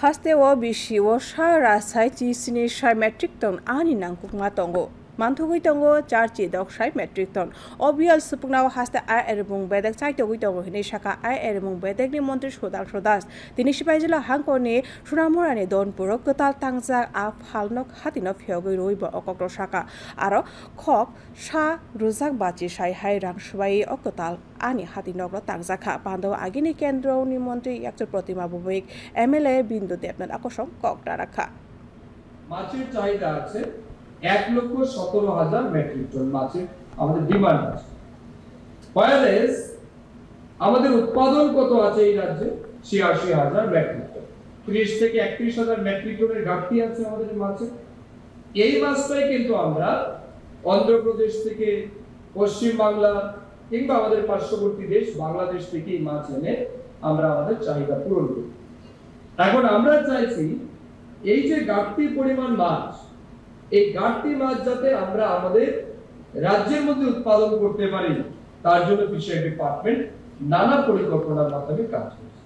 haste wo bishi wo shara saiti sini shai metric ton ani nangkukma tongo. Manthugui tongo charchi dok shai metric ton. Obial supugnaw haste ai erbung bedek saitogui tongo hini shaka ai erbung bedek ni montri sodas. Tini sipaijila hangkoni sunamorani don purok total tangja a phalnok hatinok hyogui roibo okokro shaka. Aro khok sha rujak bachi shai hai rang shubai okotal ani hatinok tangjakha pando agini kendro ni montri yakchor protima bubik MLA বিন্দু দেবনাথ আকর্ষণ ককটা রাখা মাছের চাহিদা আছে 1,17,000 metric ton মাছের আমাদের demand আছে পয়ালেস আমাদের উৎপাদন কত আছে এই রাজ্যে 86,000 মেট্রিক টন 30 থেকে 31,000 মেট্রিক টনের ঘাটতি আছে আমাদের মাছে এই মাছটাই কিন্তু আমরা অন্ধ্রপ্রদেশ থেকে পশ্চিম বাংলা কিংবা আমাদের পার্শ্ববর্তী দেশ বাংলাদেশ থেকে এই মাছ এনে আমরা আমাদের চাহিদা পূরণ করি এখন আমরা চাইছি এই যে ঘাটতি পরিমাণ মাছ এই ঘাটতি মাছ যাতে আমরা আমাদের রাজ্যের মধ্যে উৎপাদন করতে পারি তার জন্য ফিশারি ডিপার্টমেন্ট নানা পরিকল্পনার মাধ্যমে কাজ করছে